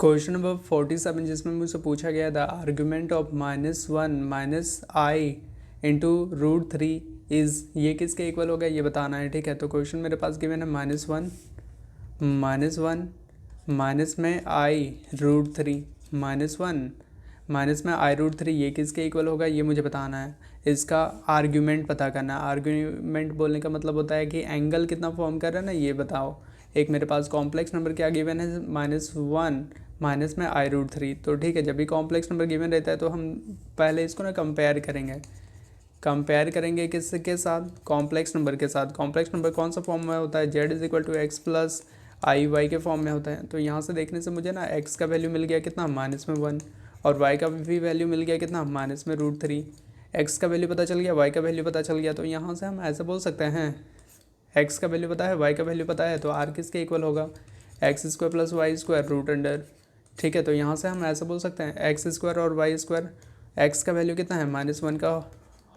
Question number 47 जिसमें मुझसे पूछा गया था argument of -1 minus I into √3 is ये किसके इक्वल होगा ये बताना है। ठीक है, तो क्वेश्चन मेरे पास गिवन है -1 माइनस में आई √3 -1 माइनस में आई √3 ये किसके इक्वल होगा ये मुझे बताना है। इसका आर्ग्यूमेंट पता करना है। आर्ग्यूमेंट बोलने का मतलब होता है कि एंगल कितना फॉर्म कर रहा है ना ये बताओ। एक मेरे पास कॉम्प्लेक्स नंबर क्या गिवन है -1 माइनस में आई √3। तो ठीक है, जब भी कॉम्प्लेक्स नंबर गिवन रहता है तो हम पहले इसको ना कंपेयर करेंगे किसके साथ, कॉम्प्लेक्स नंबर के साथ। कॉम्प्लेक्स नंबर कौन सा फॉर्म में होता है, z = x + i के फॉर्म में होता है। तो यहाँ से देखने से मुझे ना x का वैल्यू मिल गया कितना -1 और y का भी वैल्यू मिल गया कितना -√3। x का वैल्यू पता चल गया, y का वैल्यू पता चल गया। तो यहाँ से हम ऐसे बोल सकते हैं x का वैल्यू पता है, y का वैल्यू पता है, तो r किसके इक्वल होगा, x² + y²√अंडर। ठीक है, तो यहाँ से हम ऐसे बोल सकते हैं x² और y²। x का वैल्यू कितना है -1 का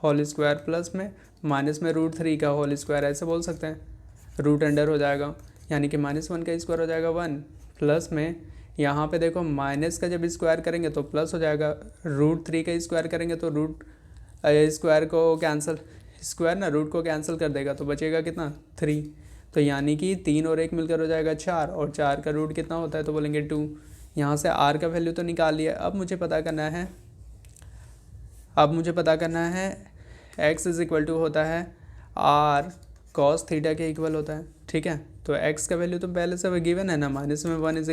होल स्क्वायर प्लस में माइनस में √3 का होल स्क्वायर, ऐसे बोल सकते हैं। √अंडर हो जाएगा, यानी कि -1 का स्क्वायर हो जाएगा 1 प्लस में यहाँ पे देखो माइनस का जब स्क्वायर करेंगे तो प्लस हो जाएगा, √3 का स्क्वायर करेंगे तो रूट स्क्वायर को कैंसिल, स्क्वायर ना रूट को कैंसिल कर देगा तो बचेगा कितना 3। तो यानी कि 3 और 1 मिलकर हो जाएगा 4 और 4 का रूट कितना होता है तो बोलेंगे 2। यहाँ से r का वैल्यू तो निकाल लिया। अब मुझे पता करना है x = होता है r cos थीटा के इक्वल होता है। ठीक है, तो x का वैल्यू तो पहले से गिवन है ना, -1 =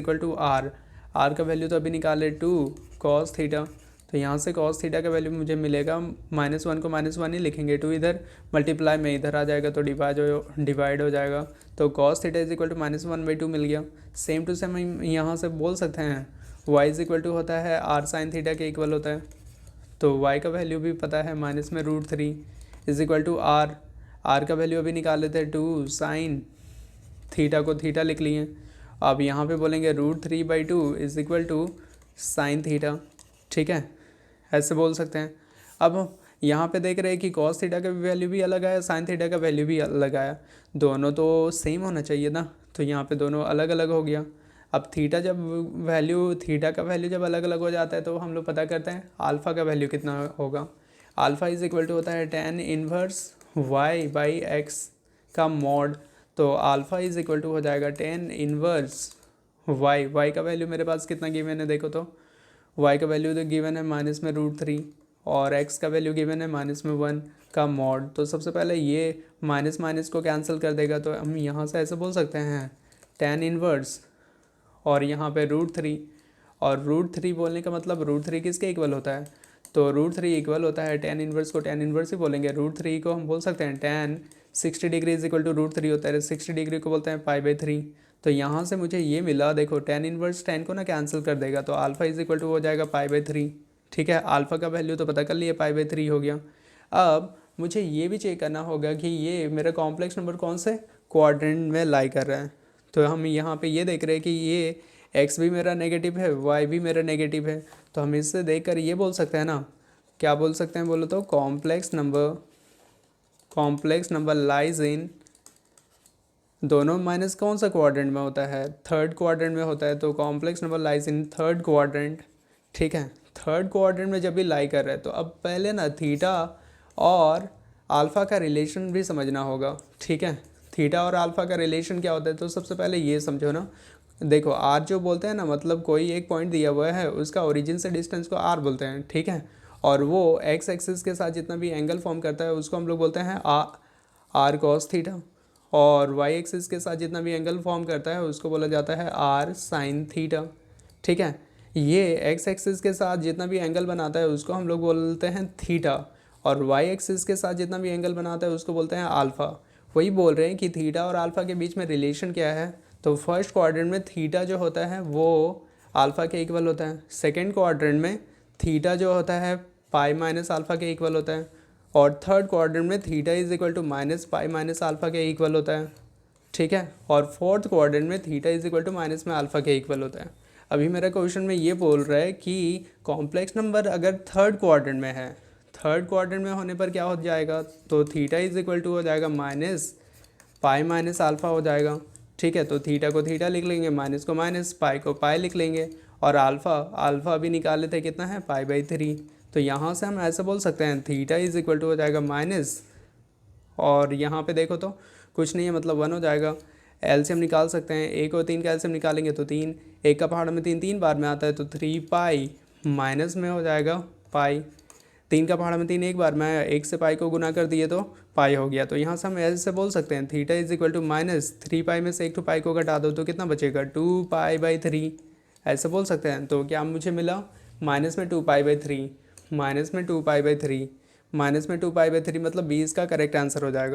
r का वैल्यू तो अभी निकाले 2 cos थीटा। तो यहाँ से cos थीटा का वैल्यू मुझे मिलेगा, -1 को -1 ही लिखेंगे, 2 इधर मल्टीप्लाई में इधर आ जाएगा तो डिवाइड हो जाएगा। तो cos थीटा = -1/2 मिल गया। सेम टू सेम हम यहाँ से बोल सकते हैं y = होता है r sin थीटा के इक्वल होता है। तो y का वैल्यू भी पता है -√3 = r का वैल्यू अभी निकाल लेते हैं 2 साइन थीटा को थीटा लिख लिए। अब यहाँ पे बोलेंगे √3/2 = साइन थीटा। ठीक है, ऐसे बोल सकते हैं। अब यहाँ पे देख रहे हैं कि cos थीटा का वैल्यू भी अलग आया, साइन थीटा का वैल्यू भी अलग आया, दोनों तो सेम होना चाहिए ना, तो यहाँ पे दोनों अलग अलग हो गया। अब थीटा का वैल्यू जब अलग अलग हो जाता है तो हम लोग पता करते हैं अल्फ़ा का वैल्यू कितना होगा। अल्फ़ा = होता है tan इनवर्स y/x का मॉड। तो अल्फ़ा = हो जाएगा tan इनवर्स y का वैल्यू मेरे पास कितना गिवन है देखो, तो y का वैल्यू तो गिवन है -√3 और x का वैल्यू गिवन है -1 का मॉड। तो सबसे पहले ये माइनस को कैंसिल कर देगा, तो हम यहाँ से ऐसे बोल सकते हैं tan इनवर्स और यहाँ पे √3, और √3 बोलने का मतलब √3 किसके इक्वल होता है, तो √3 इक्वल होता है tan इनवर्स को, tan इनवर्स ही बोलेंगे। √3 को हम बोल सकते हैं tan 60 डिग्री = √3 होता है, 60 डिग्री को बोलते हैं π/3। तो यहाँ से मुझे ये मिला, देखो tan इनवर्स tan को ना कैंसिल कर देगा, तो अल्फ़ा = हो जाएगा π/3। ठीक है, अल्फ़ा का वैल्यू तो पता कर लिए, π/3 हो गया। अब मुझे ये भी चेक करना होगा कि ये मेरा कॉम्प्लेक्स नंबर कौन से क्वाड्रेंट में लाई कर रहा है। तो हम यहाँ पे ये देख रहे हैं कि ये x भी मेरा नेगेटिव है, y भी मेरा नेगेटिव है। तो हम इससे देखकर ये बोल सकते हैं ना, क्या बोल सकते हैं बोलो तो, कॉम्प्लेक्स नंबर लाइज इन, दोनों माइनस कौन सा क्वाड्रेंट में होता है, थर्ड क्वाड्रेंट में होता है। तो complex number lies in third quadrant. ठीक है, थर्ड क्वाड्रेंट में जब भी लाई कर रहे हैं तो अब पहले ना थीटा और अल्फ़ा का रिलेशन भी समझना होगा। ठीक है, थीटा और अल्फ़ा का रिलेशन क्या होता है, तो सबसे पहले ये समझो ना, देखो आर जो बोलते हैं ना, मतलब कोई एक पॉइंट दिया हुआ है उसका ओरिजिन से डिस्टेंस को आर बोलते हैं। ठीक है, और वो एक्स एक्सिस के साथ जितना भी एंगल फॉर्म करता है उसको हम लोग बोलते हैं आर cos थीटा, और वाई एक्सिस के साथ जितना भी एंगल फॉर्म करता है उसको बोला जाता है आर साइन थीटा। ठीक है, ये एक्स एक्सिस के साथ जितना भी एंगल बनाता है उसको हम लोग बोलते हैं थीटा, और वाई एक्सिस के साथ जितना भी एंगल बनाता है उसको बोलते हैं अल्फ़ा। वही बोल रहे हैं कि थीटा और अल्फ़ा के बीच में रिलेशन क्या है, तो फर्स्ट क्वाड्रेंट में थीटा जो होता है वो अल्फ़ा के इक्वल होता है, सेकेंड क्वाड्रेंट में थीटा जो होता है π-अल्फ़ा के इक्वल होता है, और थर्ड क्वाड्रेंट में थीटा = -π-अल्फ़ा के इक्वल होता है। ठीक है, और फोर्थ क्वाड्रेंट में थीटा = -अल्फ़ा के इक्वल होता है। अभी मेरा क्वेश्चन में ये बोल रहा है कि कॉम्प्लेक्स नंबर अगर थर्ड क्वाड्रेंट में है, थर्ड क्वाड्रेंट में होने पर क्या हो जाएगा, तो थीटा = हो जाएगा -π-अल्फ़ा हो जाएगा। ठीक है, तो थीटा को थीटा लिख लेंगे, माइनस को माइनस, पाई को पाई लिख लेंगे, और अल्फ़ा भी निकाले थे, कितना है π/3। तो यहाँ से हम ऐसे बोल सकते हैं थीटा इज इक्वल टू हो जाएगा माइनस, और यहाँ पे देखो तो कुछ नहीं है, मतलब 1 हो जाएगा। एलसीएम निकाल सकते हैं, 1 और 3 का एलसीएम निकालेंगे तो 3, 1 का पहाड़ में 3 3 बार में आता है तो 3 माइनस में हो जाएगा पाई। 3 का पहाड़ में 3 एक बार में आया, 1 से पाई को गुना कर दिए तो पाई हो गया। तो यहाँ से हम ऐसे बोल सकते हैं theta is equal to minus 3 में से 1 पाई को घटा दो तो कितना बचेगा 2π/3, ऐसे बोल सकते हैं। तो क्या मुझे मिला माइनस में 2π/3, माइनस में 2π/3, माइनस में 2π/3, मतलब 20 का करेक्ट आंसर हो जाएगा।